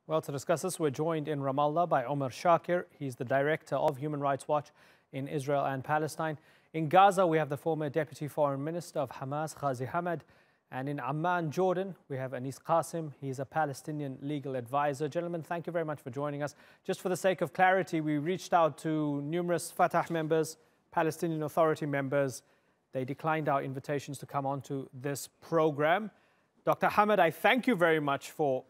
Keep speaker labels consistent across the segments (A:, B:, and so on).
A: Well, to discuss this, we're joined in Ramallah by Omar Shakir. He's the director of Human Rights Watch in Israel and Palestine. In Gaza, we have the former Deputy Foreign Minister of Hamas, Ghazi Hamad. And in Amman, Jordan, we have Anis Qasim. He's a Palestinian legal advisor. Gentlemen, thank you very much for joining us. Just for the sake of clarity, we reached out to numerous Fatah members, Palestinian Authority members. They declined our invitations to come on to this program. Dr. Hamad, I thank you very much for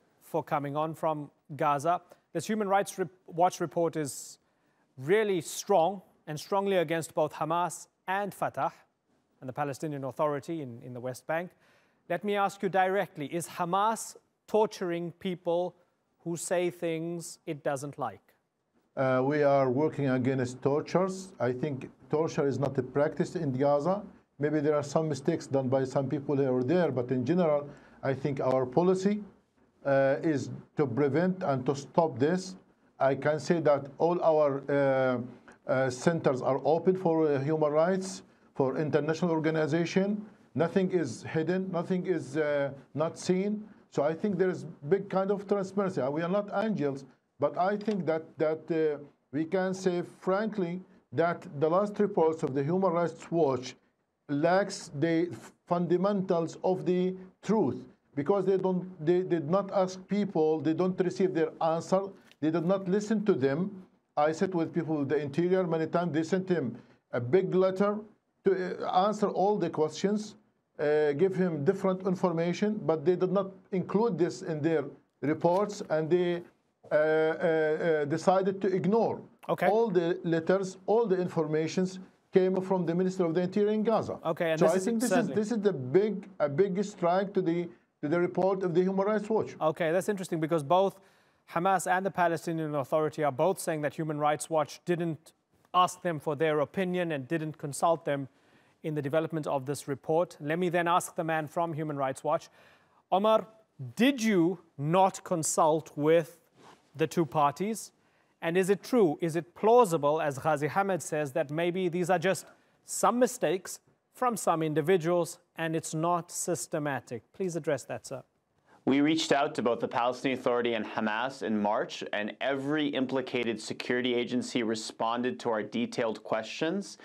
A: coming on from Gaza. This Human Rights Watch report is really strong and strongly against both Hamas and Fatah and the Palestinian Authority in the West Bank. Let me ask you directly, is Hamas torturing people who say things it doesn't like?
B: We are working against tortures. I think torture is not a practice in Gaza. Maybe there are some mistakes done by some people here or there, but in general, I think our policy is to prevent and to stop this. I can say that all our centers are open for human rights, for international organization. Nothing is hidden, nothing is not seen. So I think there is big kind of transparency. We are not angels, but I think that we can say frankly that the last reports of the Human Rights Watch lacks the fundamentals of the truth, because they did not ask people, they don't receive their answer, they did not listen to them. I sat with people in the interior many times. They sent him a big letter to answer all the questions, give him different information, but they did not include this in their reports, and they decided to ignore all the letters, all the informations came from the Minister of the Interior in Gaza.
A: Okay, and
B: so I think this is a big strike to the report of the Human Rights Watch.
A: Okay, that's interesting, because both Hamas and the Palestinian Authority are both saying that Human Rights Watch didn't ask them for their opinion and didn't consult them in the development of this report. Let me then ask the man from Human Rights Watch. Omar, did you not consult with the two parties? And is it true, is it plausible, as Ghazi Hamad says, that maybe these are just some mistakes from some individuals and it's not systematic? Please address that, sir.
C: We reached out to both the Palestinian Authority and Hamas in March, and every implicated security agency responded to our detailed questions.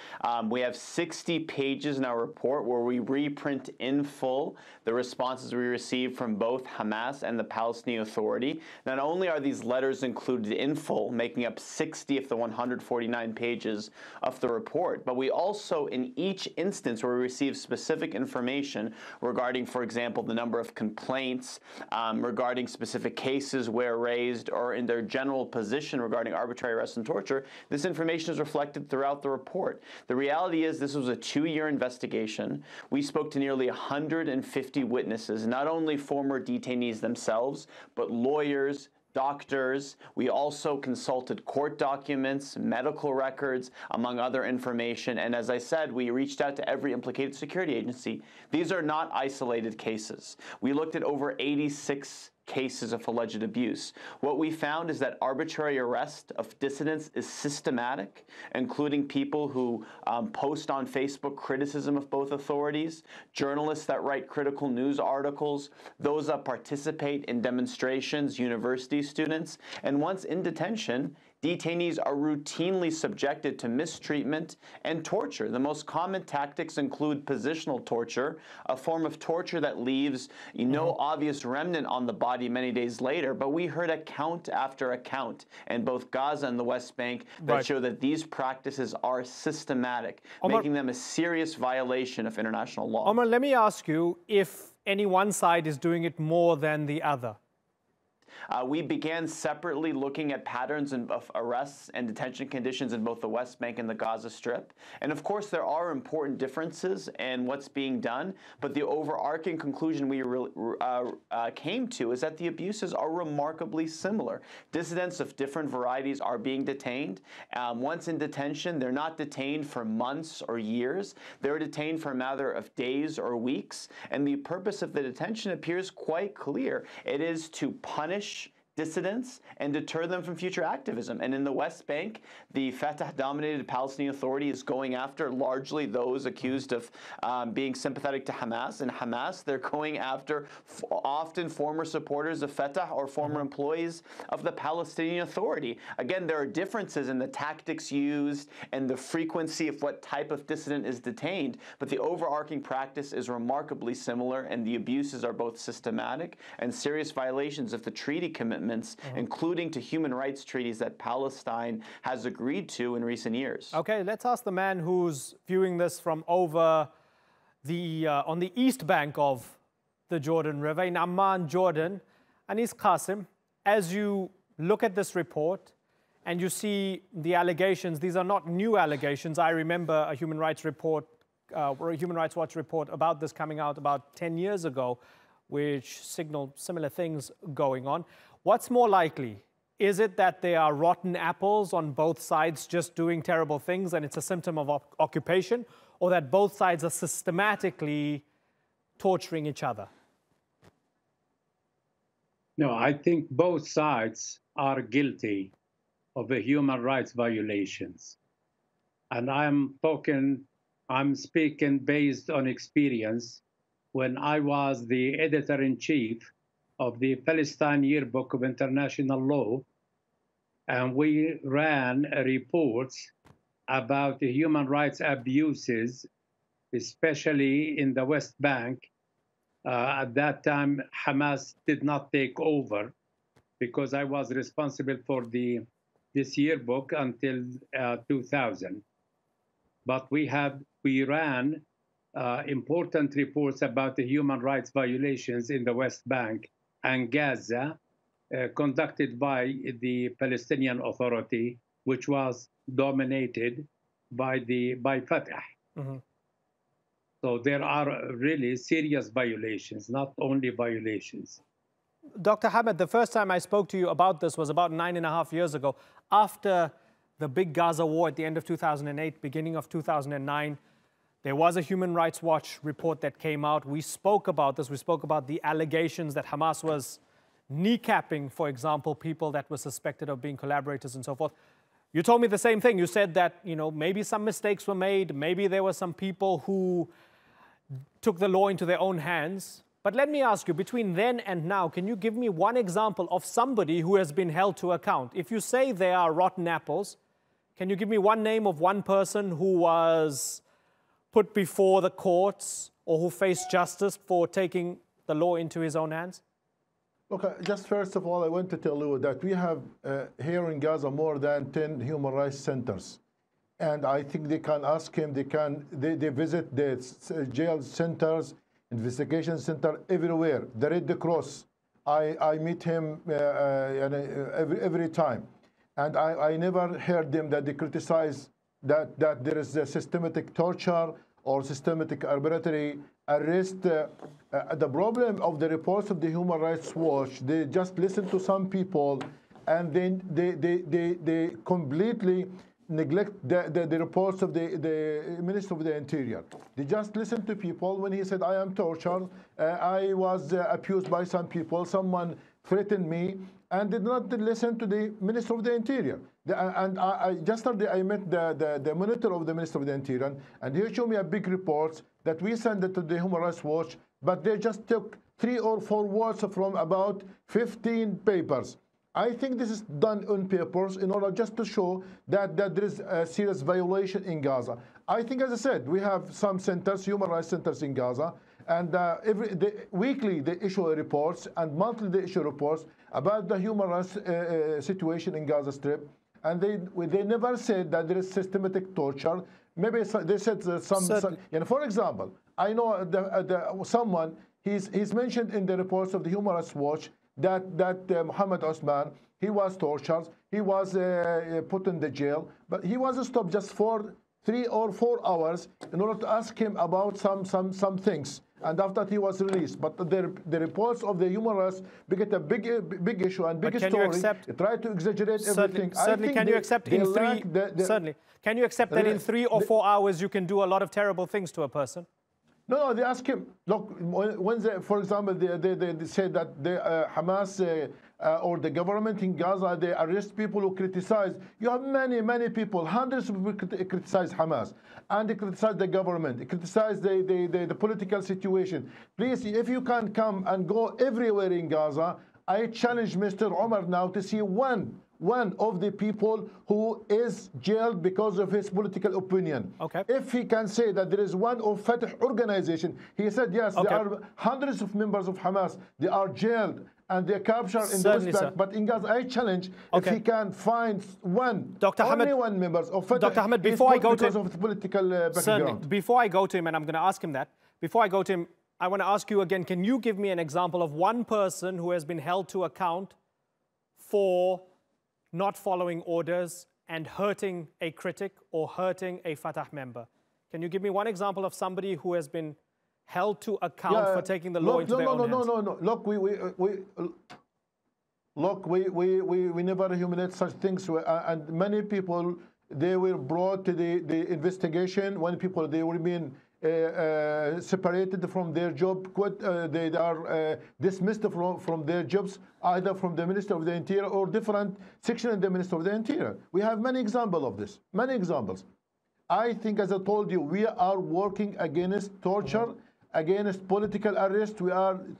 C: We have 60 pages in our report where we reprint in full the responses we received from both Hamas and the Palestinian Authority. Not only are these letters included in full, making up 60 of the 149 pages of the report, but we also, in each instance where we receive specific information regarding, for example, the number of complaints, regarding specific cases where raised, or in their general position regarding arbitrary arrest and torture, this information is reflected throughout the report. The reality is this was a 2-year investigation. We spoke to nearly 150 witnesses, not only former detainees themselves, but lawyers, doctors. We also consulted court documents, medical records, among other information. And as I said, we reached out to every implicated security agency. These are not isolated cases. We looked at over 86 cases of alleged abuse. What we found is that arbitrary arrest of dissidents is systematic, including people who post on Facebook criticism of both authorities, journalists that write critical news articles, those that participate in demonstrations, university students, and once in detention, detainees are routinely subjected to mistreatment and torture. The most common tactics include positional torture, a form of torture that leaves no obvious remnant on the body many days later. But we heard account after account in both Gaza and the West Bank that show that these practices are systematic, making them a serious violation of international law.
A: Omar, let me ask you if any one side is doing it more than the other.
C: We began separately looking at patterns of arrests and detention conditions in both the West Bank and the Gaza Strip. And of course, there are important differences in what's being done, but the overarching conclusion we came to is that the abuses are remarkably similar. Dissidents of different varieties are being detained. Once in detention, they're not detained for months or years. They're detained for a matter of days or weeks. And the purpose of the detention appears quite clear. It is to punish dissidents and deter them from future activism. And in the West Bank, the Fatah-dominated Palestinian Authority is going after largely those accused of being sympathetic to Hamas. And Hamas, they're going after often former supporters of Fatah or former employees of the Palestinian Authority. Again, there are differences in the tactics used and the frequency of what type of dissident is detained, but the overarching practice is remarkably similar, and the abuses are both systematic and serious violations of the treaty commitments, including to human rights treaties that Palestine has agreed to in recent years. Okay,
A: let's ask the man who's viewing this from over the on the east bank of the Jordan River, in Amman, Jordan. Anis Qasim, as you look at this report and you see the allegations, these are not new allegations. I remember a Human Rights report, or a Human Rights Watch report about this coming out about 10 years ago, which signaled similar things going on. What's more likely? Is it that there are rotten apples on both sides just doing terrible things and it's a symptom of occupation, or that both sides are systematically torturing each other?
D: No, I think both sides are guilty of the human rights violations. And I'm speaking based on experience. When I was the editor-in-chief of the Palestine Yearbook of International Law, and we ran reports about the human rights abuses, especially in the West Bank. At that time, Hamas did not take over because I was responsible for this yearbook until 2000. But we ran important reports about the human rights violations in the West Bank and Gaza, conducted by the Palestinian Authority, which was dominated by Fatah. So there are really serious violations, not only violations.
A: Dr. Hamad, the first time I spoke to you about this was about 9.5 years ago, after the big Gaza war at the end of 2008, beginning of 2009. There was a Human Rights Watch report that came out. We spoke about this. We spoke about the allegations that Hamas was kneecapping, for example, people that were suspected of being collaborators and so forth. You told me the same thing. You said that, you know, maybe some mistakes were made. Maybe there were some people who took the law into their own hands. But let me ask you, between then and now, can you give me one example of somebody who has been held to account? If you say they are rotten apples, can you give me one name of one person who was put before the courts or who faced justice for taking the law into his own hands?
B: Okay, just first of all, I want to tell you that we have here in Gaza more than 10 human rights centers. And I think they can ask him, they visit the jail centers, investigation center, everywhere. The Red Cross, I meet him every time. And I never heard them that they criticize that there is a systematic torture or systematic arbitrary arrest. The problem of the reports of the Human Rights Watch, they just listen to some people and then they completely neglect the reports of the Minister of the Interior. They just listen to people when he said, I am tortured, I was abused by some people, someone threatened me, and did not listen to the Minister of the Interior. Yesterday I met the monitor of the Minister of the Interior, and he showed me a big report that we sent it to the Human Rights Watch, but they just took 3 or 4 words from about 15 papers. I think this is done on papers in order just to show that there is a serious violation in Gaza. I think, as I said, we have some centers, human rights centers in Gaza, and weekly they issue reports and monthly they issue reports about the human rights situation in Gaza Strip. And they never said that there is systematic torture. Maybe they said for example, I know someone, he's mentioned in the reports of the Human Rights Watch that Mohammed Osman, he was tortured, he was put in the jail, but he was stopped just for 3 or 4 hours in order to ask him about some things. And after he was released, but the reports of the human rights became a big issue and big story. Try to exaggerate everything.
A: Certainly, can you accept in Can you accept that in 3 or 4 hours you can do a lot of terrible things to a person?
B: No, they ask him, look, when they, for example, they say that the Hamas or the government in Gaza, they arrest people who criticize. You have many people, hundreds of people criticize Hamas, and they criticize the government, they criticize the political situation. Please, if you can come and go everywhere in Gaza, I challenge Mr. Omar now to see one of the people who is jailed because of his political opinion.
A: Okay.
B: If he can say that there is one of Fatah organization, he said yes,
A: okay.
B: there are hundreds of members of Hamas, they are jailed and they are captured in the West Bank. But in Gaza, I challenge if he can find one,
A: Dr.
B: only
A: Hamid,
B: one members of Fatah.
A: Dr. Hamid, before I go to him,
B: of the political background.
A: Certainly. Before I go to him, and I'm going to ask him that, before I go to him, I want to ask you again, can you give me an example of one person who has been held to account for not following orders and hurting a critic or hurting a Fatah member? Can you give me one example of somebody who has been held to account for taking the law into their own hands?
B: No. Look, we never humiliate such things, and many people, they were brought to the investigation when people, they were being separated from their job, they are dismissed from their jobs, either from the Minister of the Interior or different section in the Minister of the Interior. We have many examples of this, many examples. I think, as I told you, we are working against torture, against political arrest. We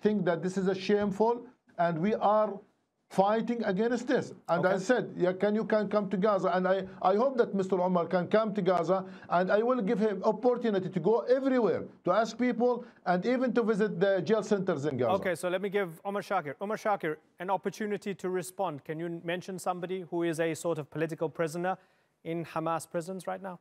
B: think that this is a shameful, and we are fighting against this. And I said, you can come to Gaza, and I hope that Mr. Omar can come to Gaza, and I will give him opportunity to go everywhere, to ask people, and even to visit the jail centers in Gaza.
A: Okay, so let me give Omar Shakir an opportunity to respond. Can you mention somebody who is a sort of political prisoner in Hamas prisons right now?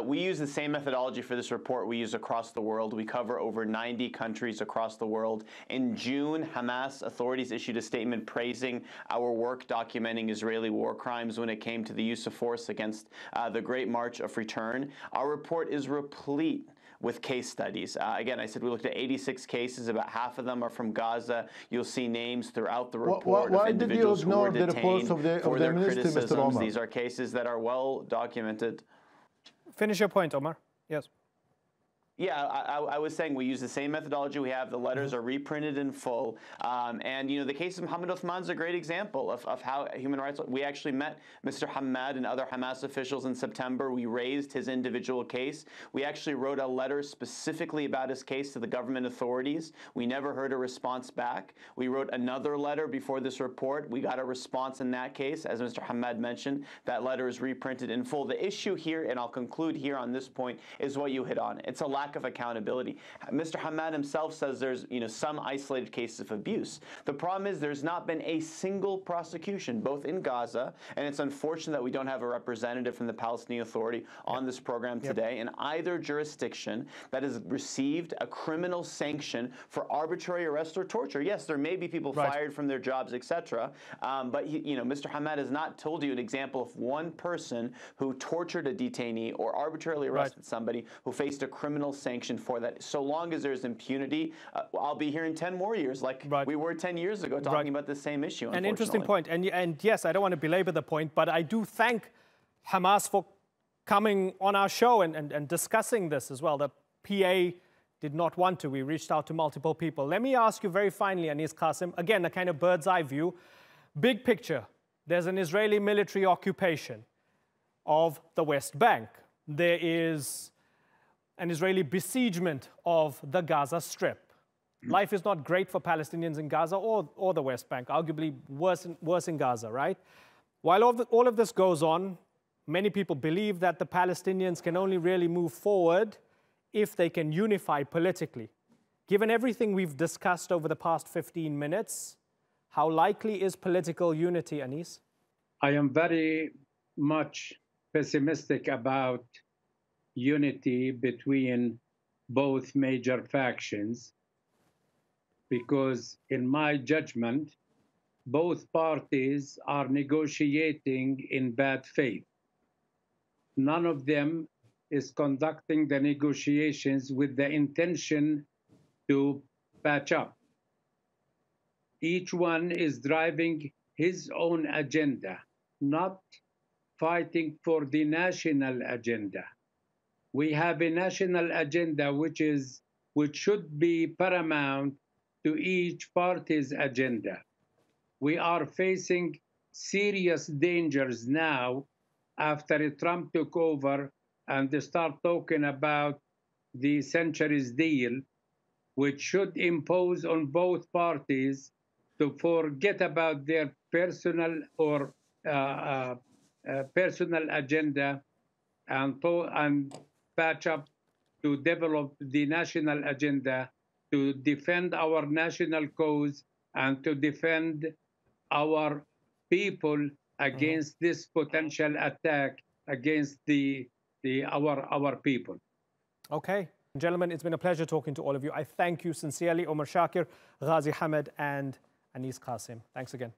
C: We use the same methodology for this report we use across the world. We cover over 90 countries across the world. In June, Hamas authorities issued a statement praising our work documenting Israeli war crimes when it came to the use of force against the Great March of Return. Our report is replete with case studies. Again, I said we looked at 86 cases. About half of them are from Gaza. You'll see names throughout the report of individuals who were detained for their criticisms. These are cases that are well documented.
A: Finish your point, Omar. Yes.
C: Yeah, I was saying we use the same methodology we have. The letters are reprinted in full. And, you know, the case of Mohammed Othman is a great example of how human rights, we actually met Mr. Hamad and other Hamas officials in September. We raised his individual case. We actually wrote a letter specifically about his case to the government authorities. We never heard a response back. We wrote another letter before this report. We got a response in that case. As Mr. Hamad mentioned, that letter is reprinted in full. The issue here, and I'll conclude here on this point, is what you hit on. It's a lack of accountability. Mr. Hamad himself says there's, you know, some isolated cases of abuse. The problem is there's not been a single prosecution, both in Gaza, and it's unfortunate that we don't have a representative from the Palestinian Authority on this program today, in either jurisdiction that has received a criminal sanction for arbitrary arrest or torture. Yes, there may be people fired from their jobs, etc., but you know, Mr. Hamad has not told you an example of one person who tortured a detainee or arbitrarily arrested somebody who faced a criminal sanction for that. So long as there's impunity, I'll be here in 10 more years, like we were 10 years ago talking about the same issue.
A: An interesting point. And yes, I don't want to belabor the point, but I do thank Hamas for coming on our show and discussing this as well. The PA did not want to. We reached out to multiple people. Let me ask you very finally, Anis Qasim, again, a kind of bird's eye view. Big picture, there's an Israeli military occupation of the West Bank. There is an Israeli besiegement of the Gaza Strip. Life is not great for Palestinians in Gaza or the West Bank, arguably worse in Gaza, right? While all of this goes on, many people believe that the Palestinians can only really move forward if they can unify politically. Given everything we've discussed over the past 15 minutes, how likely is political unity, Anis?
D: I am very much pessimistic about unity between both major factions, because in my judgment, both parties are negotiating in bad faith. None of them is conducting the negotiations with the intention to patch up. Each one is driving his own agenda, not fighting for the national agenda. We have a national agenda which should be paramount to each party's agenda. We are facing serious dangers now after Trump took over and they start talking about the centuries deal, which should impose on both parties to forget about their personal or personal agenda and patch up to develop the national agenda to defend our national cause and to defend our people against this potential attack against our people.
A: Okay. Gentlemen, it's been a pleasure talking to all of you. I thank you sincerely, Omar Shakir, Ghazi Hamad, and Anis Qasim. Thanks again.